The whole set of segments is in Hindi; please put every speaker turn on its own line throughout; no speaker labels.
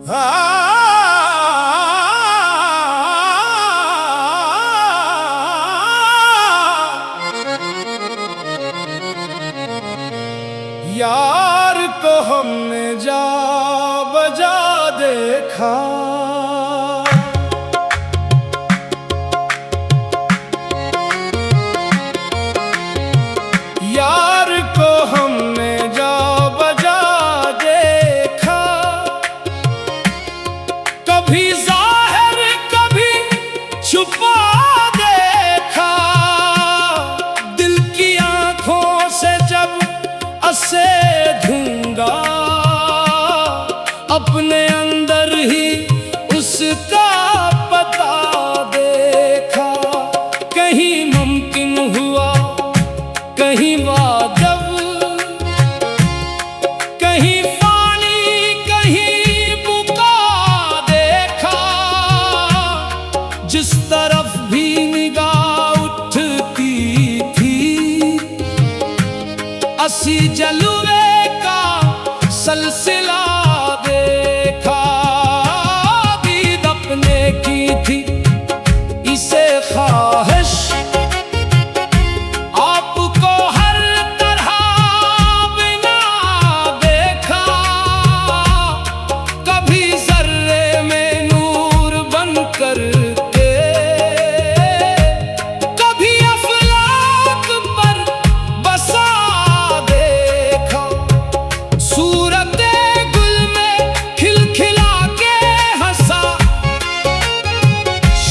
यार को हमने जा बजा देखा, यार को हमने जा बजा देखा, कभी जाहिर कभी छुपा देखा, दिल की आंखों से जब असे धूंगा, अपने अंदर ही उसका पता देखा। कहीं मुमकिन हुआ कहीं वाजब, कहीं पानी कहीं बुका देखा, जिस तरफ भी निगाह उठती थी असी जलवे का सलसिला देखा। दीद अपने की थी इसे ख्वाहिश, आपको हर तरह बिना देखा, कभी जर्रे में नूर बन कर के, कभी अफलाक पर बसा देखा। सूरत गुल में खिलखिला के हंसा,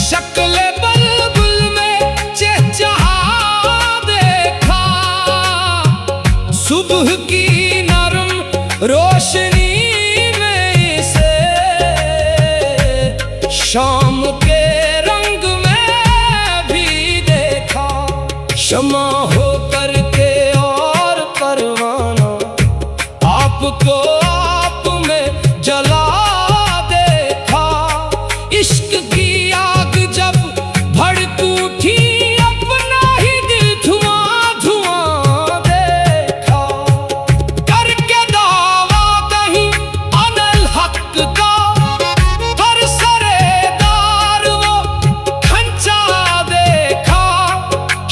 शक्ल बुलबुल में चहचहा देखा, सुबह की नरम रोशनी में इसे शाम के रंग में भी देखा। शमा हो करके और परवाना आपको आप में जला देखा। इश्क की आग जब भड़क उठी अपना ही दिल धुआं धुआं देखा। करके दावा कहीं अनल हक का, हर सरेदार वो खंचा देखा।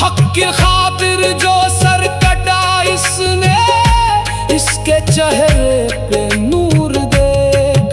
हक की खातिर जो सर कटा इसने, इसके चेहरे पे नूर देखा।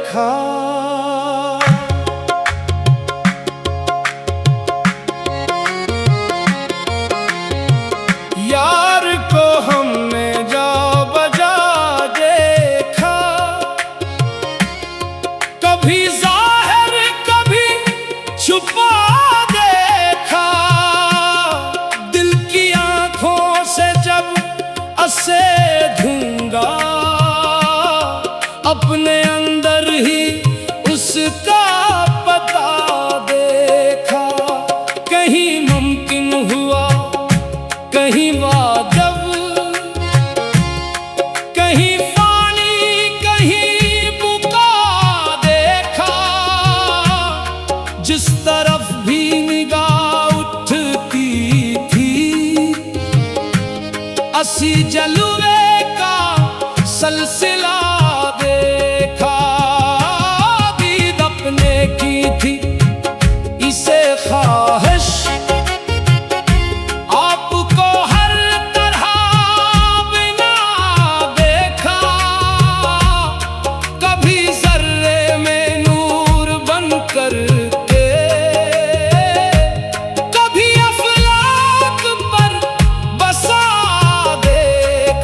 देखा। यार को हमने जा बजा देखा, कभी जाहिर कभी छुपा देखा। दिल की आंखों से जब असे धूंगा, अपने अंदर ही उसका पता देखा। कहीं मुमकिन हुआ कहीं वाजब, कहीं पानी कहीं बुका देखा। जिस तरफ भी निगाह उठती थी, असी जलवे का सिलसिला देखा। दीद अपने की थी इसे ख्वाहिश, आपको हर तरह बिना देखा। कभी जर्रे में नूर बन कर के, कभी अफलाक पर बसा देखा।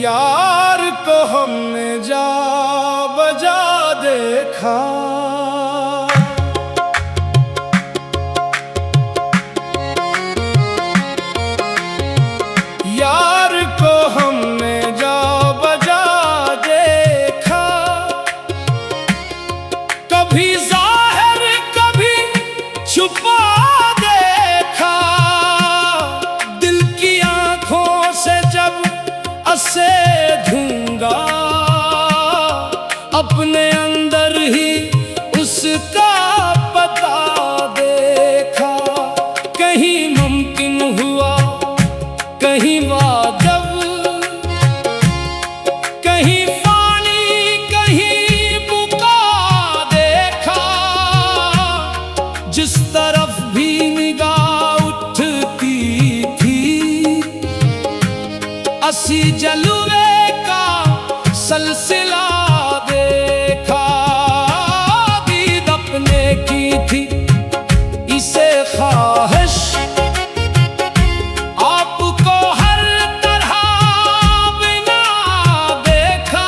यार को हमने जा बजा देखा, यार को हमने जा बजा देखा, कभी जाहिर कभी छुपा देखा, दिल की आंखों से जब असे धूंगा, अपने अंदर ही उसका पता देखा, कहीं मुमकिन हुआ कहीं वाजब, कहीं पानी कहीं बुका देखा, जिस तरफ भी निगाह उठती थी असी जलवे का सिलसिला देखा, दीद अपने की थी इसे ख्वाहिश, आपको हर तरह बिना देखा,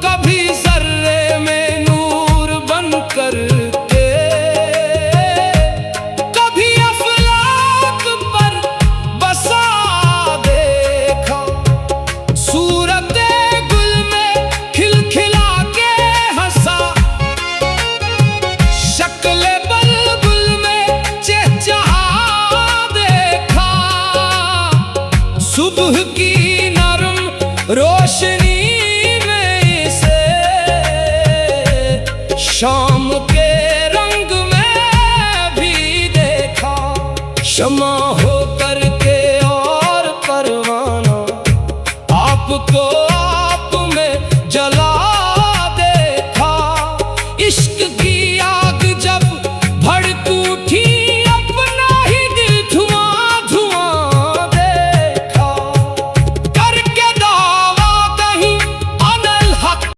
कभी जर्रे में नूर बन कर के, कभी अफलाक पर बसा देखा, सूरते गुल में खिलखिला के हंसा, शक्ल बुलबुल में चहचहा देखा, सुबह की नरम रोशनी में इसे शाम के रंग में भी देखा, शमा हो करके और परवाना आपको आप में जला